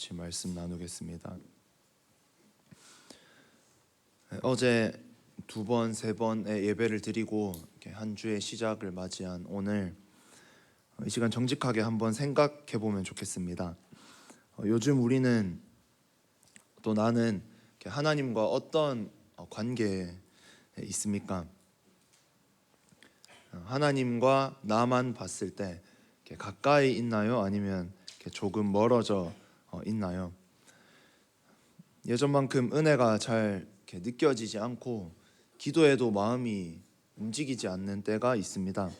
같이 말씀 나누겠습니다. 어제 두 번, 세 번의 예배를 드리고 한 주의 시작을 맞이한 오늘 이 시간 정직하게 한번 생각해 보면 좋겠습니다. 요즘 우리는 또 나는 하나님과 어떤 관계에 있습니까? 하나님과 나만 봤을 때 가까이 있나요? 아니면 조금 멀어져 있나요? 예전만큼 은혜가 잘 느껴지지 않고 기도에도 마음이 움직이지 않는 때가 있습니다.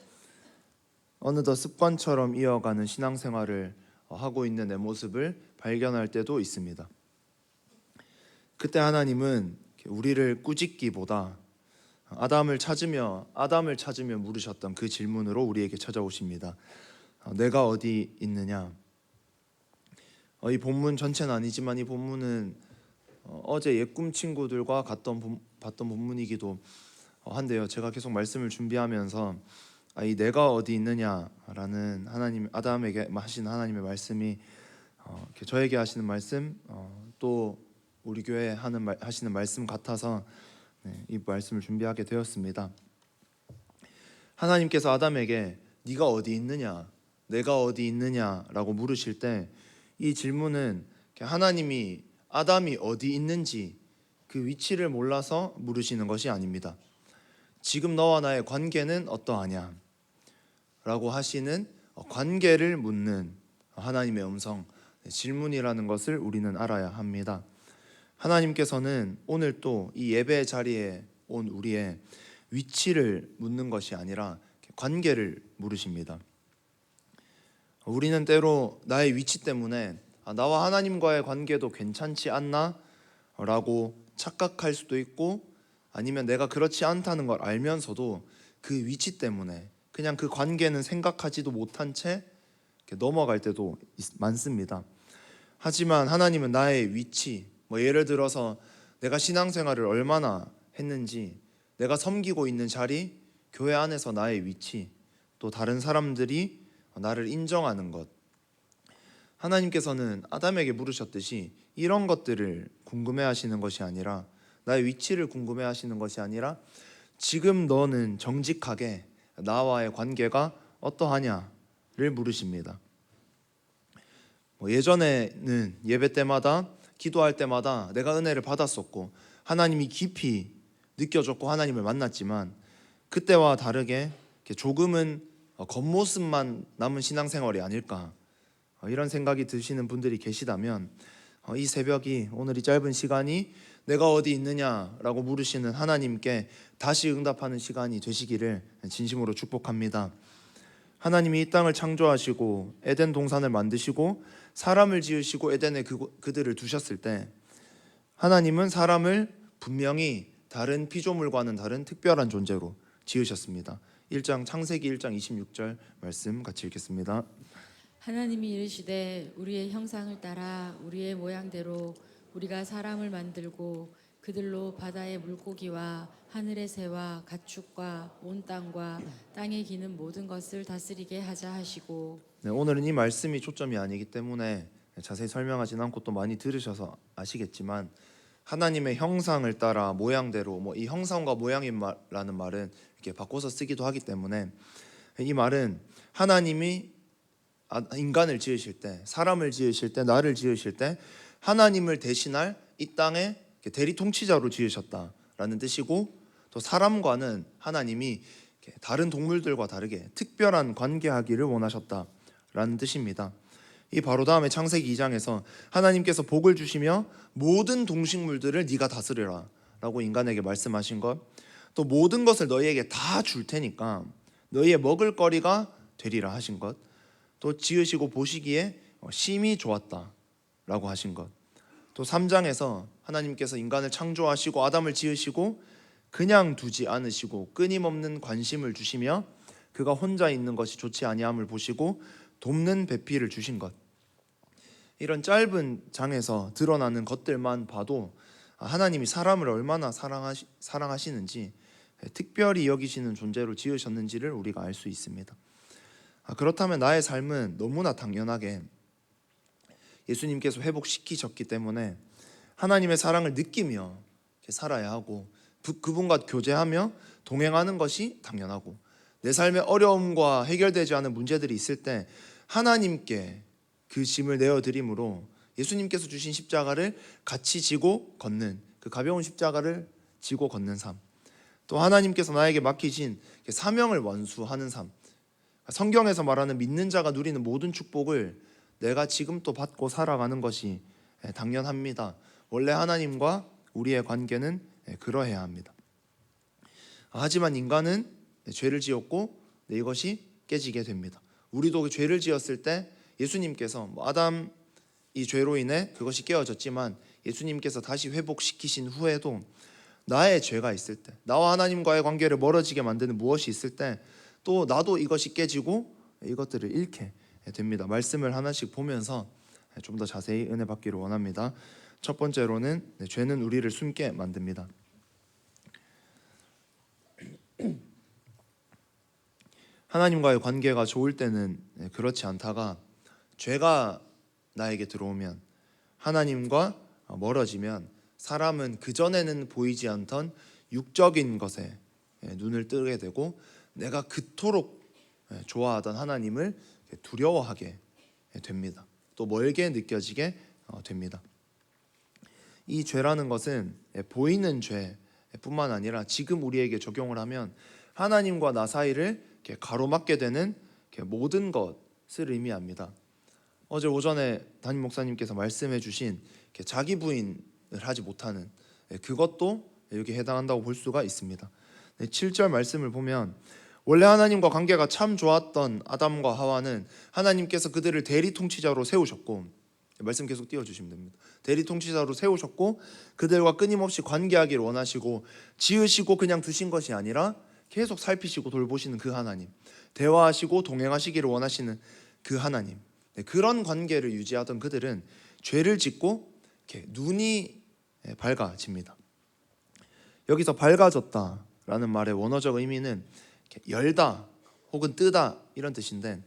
어느덧 습관처럼 이어가는 신앙생활을 하고 있는 내 모습을 발견할 때도 있습니다. 그때 하나님은 우리를 꾸짖기보다 아담을 찾으며 물으셨던 그 질문으로 우리에게 찾아오십니다. 내가 어디 있느냐? 이 본문 전체는 아니지만 이 본문은 어제 옛꿈 친구들과 봤던 본문이기도 한데요. 제가 계속 말씀을 준비하면서 이 내가 어디 있느냐라는 하나님 아담에게 하신 하나님의 말씀이 저에게 하시는 말씀 또 우리 교회 하시는 말씀 같아서 이 말씀을 준비하게 되었습니다. 하나님께서 아담에게 네가 어디 있느냐, 내가 어디 있느냐라고 물으실 때 이 질문은 하나님이 아담이 어디 있는지 그 위치를 몰라서 물으시는 것이 아닙니다. 지금 너와 나의 관계는 어떠하냐 라고 하시는 관계를 묻는 하나님의 음성, 질문이라는 것을 우리는 알아야 합니다. 하나님께서는 오늘 또 이 예배 자리에 온 우리의 위치를 묻는 것이 아니라 관계를 물으십니다. 우리는 때로 나의 위치 때문에 나와 하나님과의 관계도 괜찮지 않나? 라고 착각할 수도 있고, 아니면 내가 그렇지 않다는 걸 알면서도 그 위치 때문에 그냥 그 관계는 생각하지도 못한 채 넘어갈 때도 많습니다. 하지만 하나님은 나의 위치, 예를 들어서 내가 신앙생활을 얼마나 했는지, 내가 섬기고 있는 자리, 교회 안에서 나의 위치, 또 다른 사람들이 나를 인정하는 것, 하나님께서는 아담에게 물으셨듯이 이런 것들을 궁금해하시는 것이 아니라, 나의 위치를 궁금해하시는 것이 아니라 지금 너는 정직하게 나와의 관계가 어떠하냐를 물으십니다. 예전에는 예배 때마다 기도할 때마다 내가 은혜를 받았었고 하나님이 깊이 느껴졌고 하나님을 만났지만, 그때와 다르게 조금은 겉모습만 남은 신앙생활이 아닐까, 이런 생각이 드시는 분들이 계시다면 이 새벽이, 오늘 이 짧은 시간이 내가 어디 있느냐라고 물으시는 하나님께 다시 응답하는 시간이 되시기를 진심으로 축복합니다. 하나님이 이 땅을 창조하시고 에덴 동산을 만드시고 사람을 지으시고 에덴에 그들을 두셨을 때 하나님은 사람을 분명히 다른 피조물과는 다른 특별한 존재로 지으셨습니다. 창세기 1장 26절 말씀 같이 읽겠습니다. 하나님이 이르시되 우리의 형상을 따라 우리의 모양대로 우리가 사람을 만들고 그들로 바다의 물고기와 하늘의 새와 가축과 온 땅과 땅에 기는 모든 것을 다스리게 하자 하시고. 오늘은 이 말씀이 초점이 아니기 때문에 자세히 설명하진 않고 또 많이 들으셔서 아시겠지만, 하나님의 형상을 따라 모양대로, 이 형상과 모양이라는 말은 이렇게 바꿔서 쓰기도 하기 때문에, 이 말은 하나님이 인간을 지으실 때, 사람을 지으실 때, 나를 지으실 때 하나님을 대신할 이 땅의 대리 통치자로 지으셨다라는 뜻이고, 또 사람과는 하나님이 다른 동물들과 다르게 특별한 관계하기를 원하셨다라는 뜻입니다. 이 바로 다음에 창세기 2장에서 하나님께서 복을 주시며 모든 동식물들을 네가 다스려라 라고 인간에게 말씀하신 것, 또 모든 것을 너희에게 다 줄 테니까 너희의 먹을 거리가 되리라 하신 것, 또 지으시고 보시기에 심히 좋았다라고 하신 것, 또 3장에서 하나님께서 인간을 창조하시고 아담을 지으시고 그냥 두지 않으시고 끊임없는 관심을 주시며 그가 혼자 있는 것이 좋지 아니함을 보시고 돕는 배필을 주신 것, 이런 짧은 장에서 드러나는 것들만 봐도 하나님이 사람을 얼마나 사랑하시는지, 특별히 여기시는 존재로 지으셨는지를 우리가 알 수 있습니다. 그렇다면 나의 삶은 너무나 당연하게 예수님께서 회복시키셨기 때문에 하나님의 사랑을 느끼며 살아야 하고 그분과 교제하며 동행하는 것이 당연하고 내 삶의 어려움과 해결되지 않은 문제들이 있을 때 하나님께 그 짐을 내어드림으로 예수님께서 주신 십자가를 같이 지고 걷는 그 가벼운 십자가를 지고 걷는 삶, 또 하나님께서 나에게 맡기신 사명을 완수하는 삶, 성경에서 말하는 믿는 자가 누리는 모든 축복을 내가 지금 또 받고 살아가는 것이 당연합니다. 원래 하나님과 우리의 관계는 그러해야 합니다. 하지만 인간은 죄를 지었고 이것이 깨지게 됩니다. 우리도 죄를 지었을 때 예수님께서 아담 이 죄로 인해 그것이 깨어졌지만 예수님께서 다시 회복시키신 후에도 나의 죄가 있을 때, 나와 하나님과의 관계를 멀어지게 만드는 무엇이 있을 때 또 나도 이것이 깨지고 이것들을 잃게 됩니다. 말씀을 하나씩 보면서 좀 더 자세히 은혜 받기를 원합니다. 첫 번째로는 죄는 우리를 숨게 만듭니다. 하나님과의 관계가 좋을 때는 그렇지 않다가 죄가 나에게 들어오면 하나님과 멀어지면 사람은 그전에는 보이지 않던 육적인 것에 눈을 뜨게 되고 내가 그토록 좋아하던 하나님을 두려워하게 됩니다. 또 멀게 느껴지게 됩니다. 이 죄라는 것은 보이는 죄뿐만 아니라 지금 우리에게 적용을 하면 하나님과 나 사이를 가로막게 되는 모든 것을 의미합니다. 어제 오전에 담임 목사님께서 말씀해 주신 자기 부인을 하지 못하는 그것도 여기에 해당한다고 볼 수가 있습니다. 7절 말씀을 보면 원래 하나님과 관계가 참 좋았던 아담과 하와는 하나님께서 그들을 대리 통치자로 세우셨고, 말씀 계속 띄워주시면 됩니다. 대리 통치자로 세우셨고 그들과 끊임없이 관계하기를 원하시고 지으시고 그냥 두신 것이 아니라 계속 살피시고 돌보시는 그 하나님, 대화하시고 동행하시기를 원하시는 그 하나님, 그런 관계를 유지하던 그들은 죄를 짓고 이렇게 눈이 밝아집니다. 여기서 밝아졌다라는 말의 원어적 의미는 열다 혹은 뜨다 이런 뜻인데,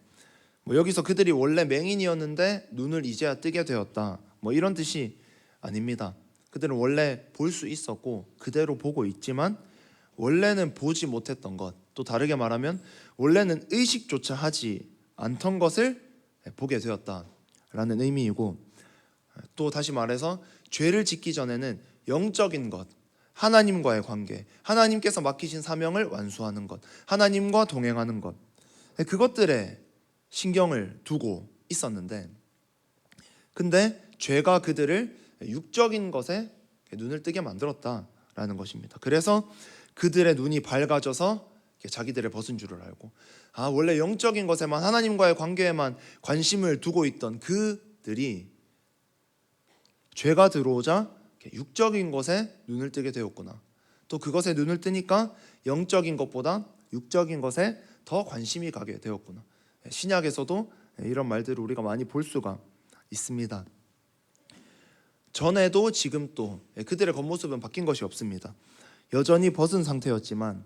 여기서 그들이 원래 맹인이었는데 눈을 이제야 뜨게 되었다 이런 뜻이 아닙니다. 그들은 원래 볼 수 있었고 그대로 보고 있지만 원래는 보지 못했던 것, 또 다르게 말하면 원래는 의식조차 하지 않던 것을 보게 되었다라는 의미이고, 또 다시 말해서 죄를 짓기 전에는 영적인 것, 하나님과의 관계, 하나님께서 맡기신 사명을 완수하는 것, 하나님과 동행하는 것, 그것들에 신경을 두고 있었는데, 근데 죄가 그들을 육적인 것에 눈을 뜨게 만들었다라는 것입니다. 그래서 그들의 눈이 밝아져서 자기들의 벗은 줄을 알고, 원래 영적인 것에만, 하나님과의 관계에만 관심을 두고 있던 그들이 죄가 들어오자 육적인 것에 눈을 뜨게 되었구나. 또 그것에 눈을 뜨니까 영적인 것보다 육적인 것에 더 관심이 가게 되었구나. 신약에서도 이런 말들을 우리가 많이 볼 수가 있습니다. 전에도 지금 또 그들의 겉모습은 바뀐 것이 없습니다. 여전히 벗은 상태였지만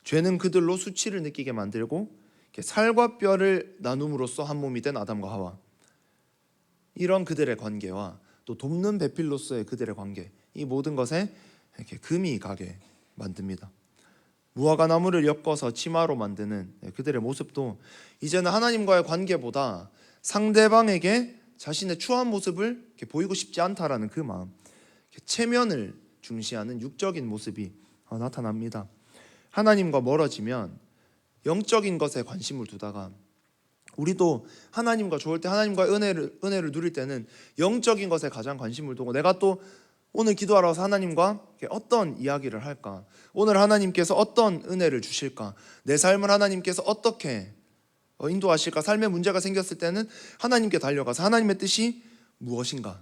죄는 그들로 수치를 느끼게 만들고 살과 뼈를 나눔으로써 한 몸이 된 아담과 하와, 이런 그들의 관계와 또 돕는 배필로서의 그들의 관계, 이 모든 것에 이렇게 금이 가게 만듭니다. 무화과 나무를 엮어서 치마로 만드는 그들의 모습도 이제는 하나님과의 관계보다 상대방에게 자신의 추한 모습을 이렇게 보이고 싶지 않다라는 그 마음, 체면을 중시하는 육적인 모습이 나타납니다. 하나님과 멀어지면 영적인 것에 관심을 두다가, 우리도 하나님과 좋을 때, 하나님과의 은혜를 누릴 때는 영적인 것에 가장 관심을 두고, 내가 또 오늘 기도하러 와서 하나님과 어떤 이야기를 할까, 오늘 하나님께서 어떤 은혜를 주실까, 내 삶을 하나님께서 어떻게 인도하실까, 삶에 문제가 생겼을 때는 하나님께 달려가서 하나님의 뜻이 무엇인가를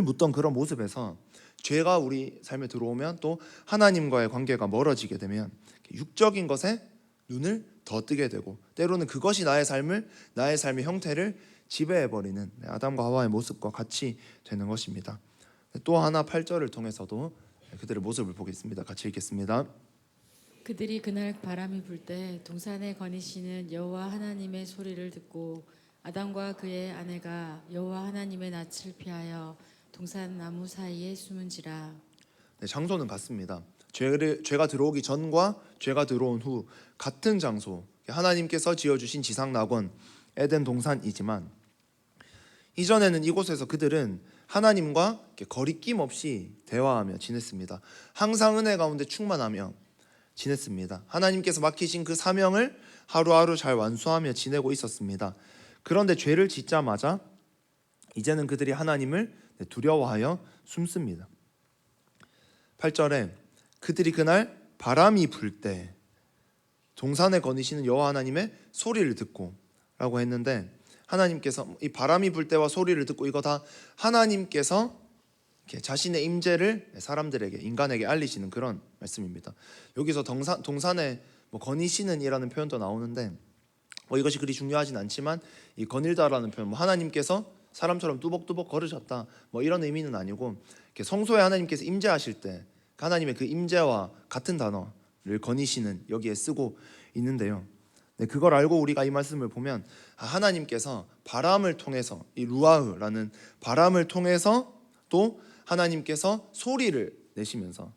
묻던 그런 모습에서 죄가 우리 삶에 들어오면, 또 하나님과의 관계가 멀어지게 되면 육적인 것에 눈을 더 뜨게 되고, 때로는 그것이 나의 삶의 형태를 지배해버리는 아담과 하와의 모습과 같이 되는 것입니다. 또 하나 8절을 통해서도 그들의 모습을 보겠습니다. 같이 읽겠습니다. 그들이 그날 바람이 불 때 동산에 거니시는 여호와 하나님의 소리를 듣고 아담과 그의 아내가 여호와 하나님의 낯을 피하여 동산 나무 사이에 숨은지라. 네, 장소는 같습니다. 죄가 들어오기 전과 죄가 들어온 후 같은 장소, 하나님께서 지어주신 지상 낙원 에덴 동산이지만 이전에는 이곳에서 그들은 하나님과 이렇게 거리낌 없이 대화하며 지냈습니다. 항상 은혜 가운데 충만하며 지냈습니다. 하나님께서 맡기신 그 사명을 하루하루 잘 완수하며 지내고 있었습니다. 그런데 죄를 짓자마자 이제는 그들이 하나님을 두려워하여 숨습니다. 8절에 그들이 그날 바람이 불 때 동산에 거니시는 여호와 하나님의 소리를 듣고 라고 했는데, 하나님께서 이 바람이 불 때와 소리를 듣고 이거 다 하나님께서 이렇게 자신의 임재를 사람들에게, 인간에게 알리시는 그런 말씀입니다. 여기서 동산에 거니시는 이라는 표현도 나오는데 이것이 그리 중요하진 않지만 이 거닐다라는 표현, 하나님께서 사람처럼 뚜벅뚜벅 걸으셨다 이런 의미는 아니고, 이렇게 성소에 하나님께서 임재하실 때 하나님의 그 임재와 같은 단어를 거니시는 여기에 쓰고 있는데요. 네, 그걸 알고 우리가 이 말씀을 보면 하나님께서 바람을 통해서, 이 루아흐라는 바람을 통해서 또 하나님께서 소리를 내시면서,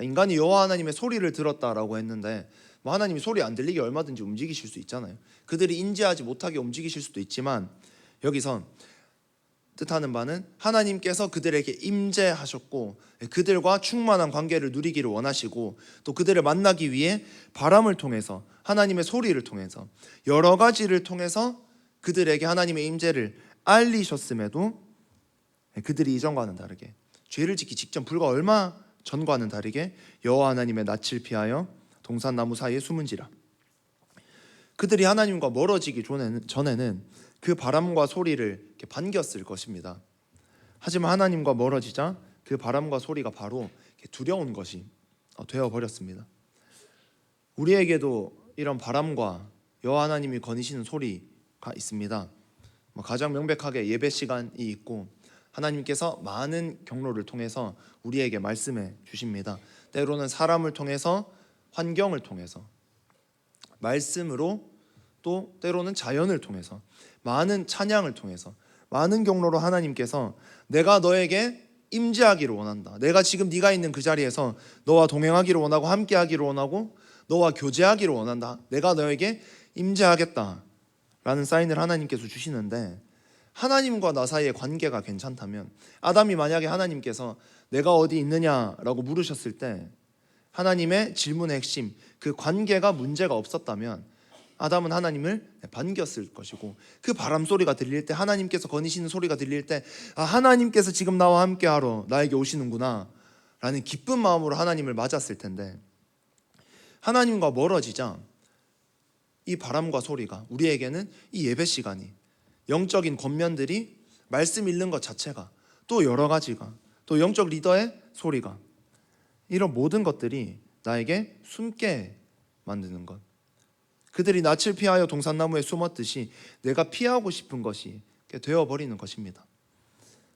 인간이 여호와 하나님의 소리를 들었다라고 했는데 하나님이 소리 안 들리게 얼마든지 움직이실 수 있잖아요. 그들이 인지하지 못하게 움직이실 수도 있지만 여기서 뜻하는 바는 하나님께서 그들에게 임재하셨고 그들과 충만한 관계를 누리기를 원하시고 또 그들을 만나기 위해 바람을 통해서, 하나님의 소리를 통해서, 여러 가지를 통해서 그들에게 하나님의 임재를 알리셨음에도 그들이 이전과는 다르게, 죄를 짓기 직전 불과 얼마 전과는 다르게 여호와 하나님의 낯을 피하여 동산나무 사이에 숨은지라. 그들이 하나님과 멀어지기 전에는 그 바람과 소리를 이렇게 반겼을 것입니다. 하지만 하나님과 멀어지자 그 바람과 소리가 바로 두려운 것이 되어버렸습니다. 우리에게도 이런 바람과 여호와 하나님이 거니시는 소리가 있습니다. 가장 명백하게 예배 시간이 있고 하나님께서 많은 경로를 통해서 우리에게 말씀해 주십니다. 때로는 사람을 통해서, 환경을 통해서, 말씀으로, 또 때로는 자연을 통해서, 많은 찬양을 통해서, 많은 경로로 하나님께서 내가 너에게 임재하기를 원한다, 내가 지금 네가 있는 그 자리에서 너와 동행하기를 원하고 함께하기를 원하고 너와 교제하기를 원한다, 내가 너에게 임재하겠다 라는 사인을 하나님께서 주시는데, 하나님과 나 사이의 관계가 괜찮다면, 아담이 만약에 하나님께서 내가 어디 있느냐라고 물으셨을 때 하나님의 질문의 핵심, 그 관계가 문제가 없었다면 아담은 하나님을 반겼을 것이고, 그 바람 소리가 들릴 때, 하나님께서 거니시는 소리가 들릴 때 하나님께서 지금 나와 함께하러 나에게 오시는구나 라는 기쁜 마음으로 하나님을 맞았을 텐데, 하나님과 멀어지자 이 바람과 소리가, 우리에게는 이 예배 시간이, 영적인 권면들이, 말씀 읽는 것 자체가, 또 여러 가지가, 또 영적 리더의 소리가, 이런 모든 것들이 나에게 숨게 만드는 것, 그들이 낯을 피하여 동산나무에 숨었듯이 내가 피하고 싶은 것이 되어버리는 것입니다.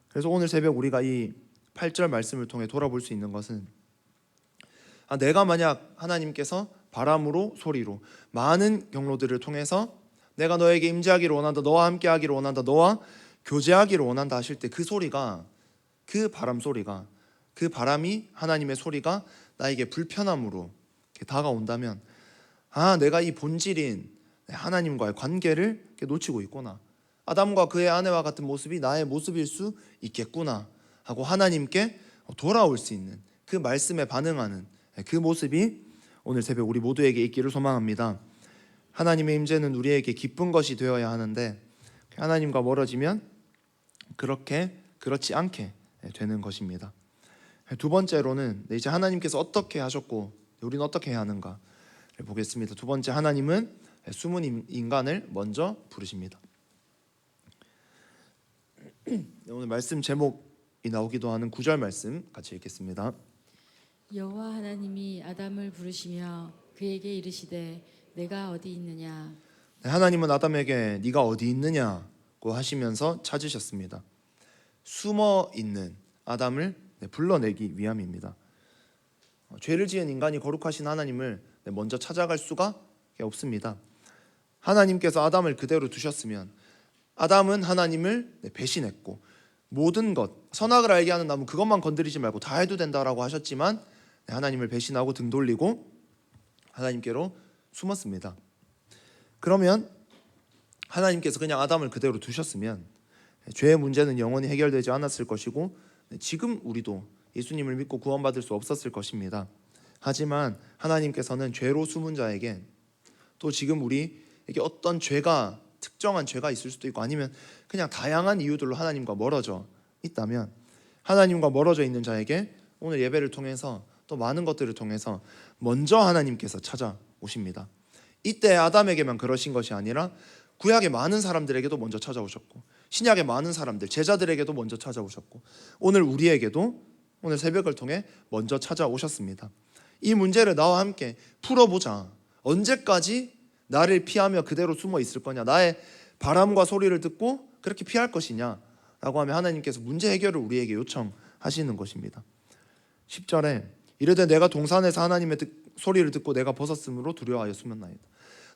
그래서 오늘 새벽 우리가 이 8절 말씀을 통해 돌아볼 수 있는 것은, 내가 만약 하나님께서 바람으로, 소리로, 많은 경로들을 통해서 내가 너에게 임재하기를 원한다, 너와 함께하기를 원한다, 너와 교제하기를 원한다 하실 때 그 소리가, 그 바람 소리가, 그 바람이, 하나님의 소리가 나에게 불편함으로 다가온다면 내가 이 본질인 하나님과의 관계를 놓치고 있구나, 아담과 그의 아내와 같은 모습이 나의 모습일 수 있겠구나 하고 하나님께 돌아올 수 있는, 그 말씀에 반응하는 그 모습이 오늘 새벽 우리 모두에게 있기를 소망합니다. 하나님의 임재는 우리에게 기쁜 것이 되어야 하는데 하나님과 멀어지면 그렇지 않게 되는 것입니다. 두 번째로는 이제 하나님께서 어떻게 하셨고 우리는 어떻게 해야 하는가 보겠습니다. 두 번째, 하나님은 숨은 인간을 먼저 부르십니다. 오늘 말씀 제목이 나오기도 하는 9절 말씀 같이 읽겠습니다. 여호와 하나님이 아담을 부르시며 그에게 이르시되 내가 어디 있느냐. 하나님은 아담에게 네가 어디 있느냐고 하시면서 찾으셨습니다. 숨어 있는 아담을 불러내기 위함입니다. 죄를 지은 인간이 거룩하신 하나님을 먼저 찾아갈 수가 없습니다. 하나님께서 아담을 그대로 두셨으면 아담은 하나님을 배신했고 모든 것 선악을 알게 하는 나무 그것만 건드리지 말고 다 해도 된다라고 하셨지만 하나님을 배신하고 등 돌리고 하나님께로 숨었습니다. 그러면 하나님께서 그냥 아담을 그대로 두셨으면 죄의 문제는 영원히 해결되지 않았을 것이고 지금 우리도 예수님을 믿고 구원받을 수 없었을 것입니다. 하지만 하나님께서는 죄로 숨은 자에게 또 지금 우리에게 어떤 죄가 특정한 죄가 있을 수도 있고 아니면 그냥 다양한 이유들로 하나님과 멀어져 있다면 하나님과 멀어져 있는 자에게 오늘 예배를 통해서 또 많은 것들을 통해서 먼저 하나님께서 찾아오십니다. 이때 아담에게만 그러신 것이 아니라 구약의 많은 사람들에게도 먼저 찾아오셨고 신약의 많은 사람들 제자들에게도 먼저 찾아오셨고 오늘 우리에게도 오늘 새벽을 통해 먼저 찾아오셨습니다. 이 문제를 나와 함께 풀어보자. 언제까지 나를 피하며 그대로 숨어 있을 거냐, 나의 바람과 소리를 듣고 그렇게 피할 것이냐 라고 하면 하나님께서 문제 해결을 우리에게 요청하시는 것입니다. 10절에 이르되 내가 동산에서 하나님의 소리를 듣고 내가 벗었으므로 두려워하여 숨었나이다.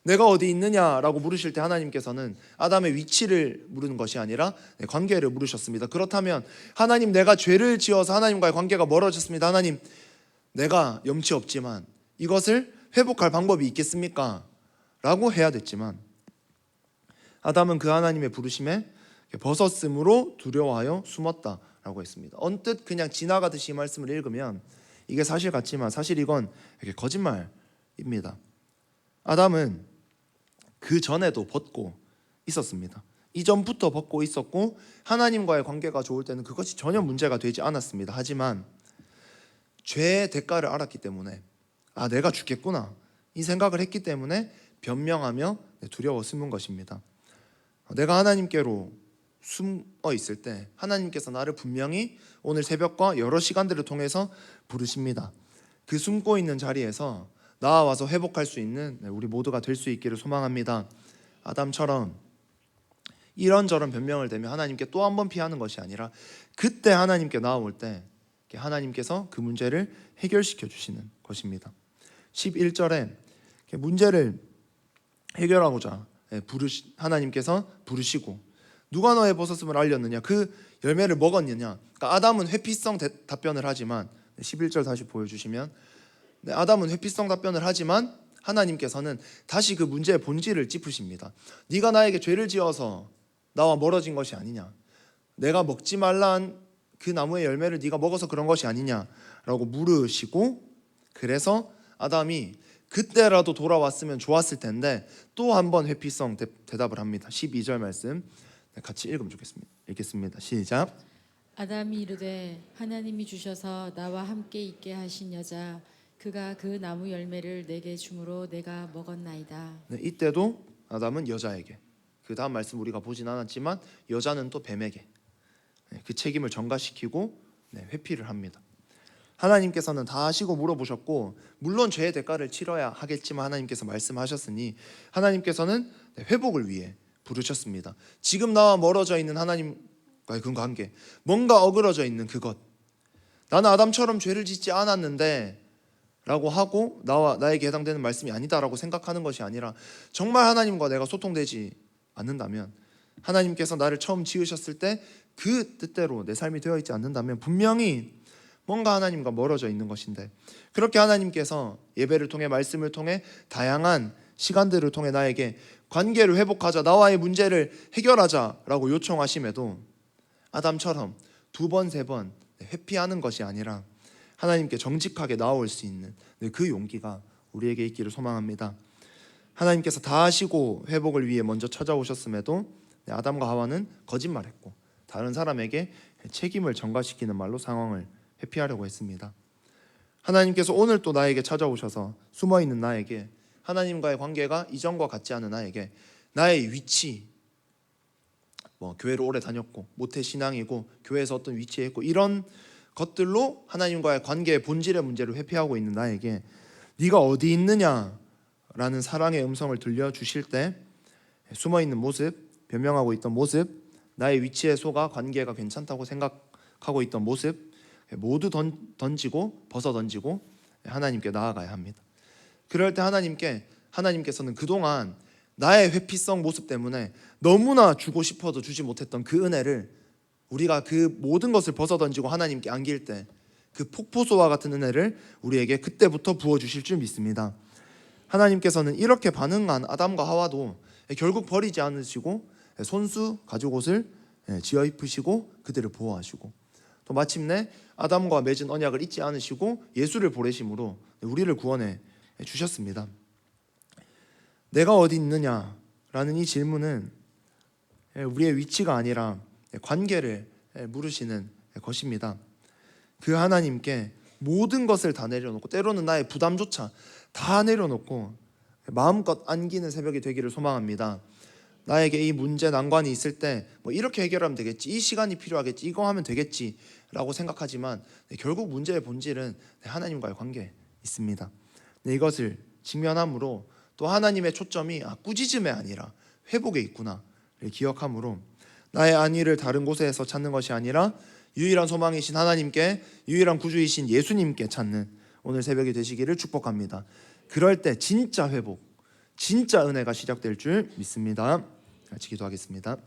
내가 어디 있느냐라고 물으실 때 하나님께서는 아담의 위치를 물은 것이 아니라 관계를 물으셨습니다. 그렇다면 하나님, 내가 죄를 지어서 하나님과의 관계가 멀어졌습니다. 하나님, 내가 염치 없지만 이것을 회복할 방법이 있겠습니까? 라고 해야 됐지만 아담은 그 하나님의 부르심에 벗었으므로 두려워하여 숨었다라고 했습니다. 언뜻 그냥 지나가듯이 이 말씀을 읽으면 이게 사실 같지만 사실 이건 거짓말입니다. 아담은 그 전에도 벗고 있었습니다. 이전부터 벗고 있었고 하나님과의 관계가 좋을 때는 그것이 전혀 문제가 되지 않았습니다. 하지만 죄의 대가를 알았기 때문에 내가 죽겠구나 이 생각을 했기 때문에 변명하며 두려워 숨은 것입니다. 내가 하나님께로 숨어 있을 때 하나님께서 나를 분명히 오늘 새벽과 여러 시간들을 통해서 부르십니다. 그 숨고 있는 자리에서 나와서 회복할 수 있는 우리 모두가 될 수 있기를 소망합니다. 아담처럼 이런저런 변명을 대며 하나님께 또 한 번 피하는 것이 아니라 그때 하나님께 나아올 때 하나님께서 그 문제를 해결시켜 주시는 것입니다. 11절에 문제를 해결하고자 하나님께서 부르시고 누가 너의 벗었음을 알렸느냐, 그 열매를 먹었느냐. 그러니까 아담은 회피성 답변을 하지만 11절 다시 보여주시면 아담은 회피성 답변을 하지만 하나님께서는 다시 그 문제의 본질을 짚으십니다. 네가 나에게 죄를 지어서 나와 멀어진 것이 아니냐, 내가 먹지 말라 한 그 나무의 열매를 네가 먹어서 그런 것이 아니냐라고 물으시고 그래서 아담이 그때라도 돌아왔으면 좋았을 텐데 또 한 번 회피성 대답을 합니다. 12절 말씀 같이 읽으면 좋겠습니다. 읽겠습니다. 시작. 아담이 이르되 하나님이 주셔서 나와 함께 있게 하신 여자 그가 그 나무 열매를 내게 주므로 내가 먹었나이다. 이때도 아담은 여자에게, 그 다음 말씀 우리가 보진 않았지만 여자는 또 뱀에게 그 책임을 전가시키고 회피를 합니다. 하나님께서는 다 하시고 물어보셨고 물론 죄의 대가를 치러야 하겠지만 하나님께서 말씀하셨으니 하나님께서는 회복을 위해 부르셨습니다. 지금 나와 멀어져 있는 하나님과의 그 관계, 뭔가 어그러져 있는 그것, 나는 아담처럼 죄를 짓지 않았는데 라고 하고 나에게 해당되는 말씀이 아니다라고 생각하는 것이 아니라 정말 하나님과 내가 소통되지 않는다면, 하나님께서 나를 처음 지으셨을 때 그 뜻대로 내 삶이 되어 있지 않는다면 분명히 뭔가 하나님과 멀어져 있는 것인데, 그렇게 하나님께서 예배를 통해 말씀을 통해 다양한 시간들을 통해 나에게 관계를 회복하자, 나와의 문제를 해결하자라고 요청하심에도 아담처럼 두 번, 세 번 회피하는 것이 아니라 하나님께 정직하게 나아올 수 있는 그 용기가 우리에게 있기를 소망합니다. 하나님께서 다 하시고 회복을 위해 먼저 찾아오셨음에도 아담과 하와는 거짓말했고 다른 사람에게 책임을 전가시키는 말로 상황을 회피하려고 했습니다. 하나님께서 오늘 또 나에게 찾아오셔서 숨어있는 나에게, 하나님과의 관계가 이전과 같지 않은 나에게 나의 위치, 교회를 오래 다녔고 모태신앙이고 교회에서 어떤 위치에 있고 이런 것들로 하나님과의 관계의 본질의 문제를 회피하고 있는 나에게 네가 어디 있느냐라는 사랑의 음성을 들려주실 때 숨어있는 모습, 변명하고 있던 모습, 나의 위치에 속아 관계가 괜찮다고 생각하고 있던 모습 모두 던지고 벗어던지고 하나님께 나아가야 합니다. 그럴 때 하나님께서는 그동안 나의 회피성 모습 때문에 너무나 주고 싶어도 주지 못했던 그 은혜를 우리가 그 모든 것을 벗어던지고 하나님께 안길 때 그 폭포수와 같은 은혜를 우리에게 그때부터 부어주실 줄 믿습니다. 하나님께서는 이렇게 반응한 아담과 하와도 결국 버리지 않으시고 손수 가죽옷을 지어 입히시고 그들을 보호하시고 또 마침내 아담과 맺은 언약을 잊지 않으시고 예수를 보내심으로 우리를 구원해 주셨습니다. 내가 어디 있느냐라는 이 질문은 우리의 위치가 아니라 관계를 물으시는 것입니다. 그 하나님께 모든 것을 다 내려놓고 때로는 나의 부담조차 다 내려놓고 마음껏 안기는 새벽이 되기를 소망합니다. 나에게 이 문제 난관이 있을 때 뭐 이렇게 해결하면 되겠지, 이 시간이 필요하겠지, 이거 하면 되겠지 라고 생각하지만 결국 문제의 본질은 하나님과의 관계에 있습니다. 이것을 직면함으로 또 하나님의 초점이 꾸짖음에 아니라 회복에 있구나를 기억함으로 나의 안위를 다른 곳에서 찾는 것이 아니라 유일한 소망이신 하나님께, 유일한 구주이신 예수님께 찾는 오늘 새벽이 되시기를 축복합니다. 그럴 때 진짜 회복, 진짜 은혜가 시작될 줄 믿습니다. 같이 기도하겠습니다.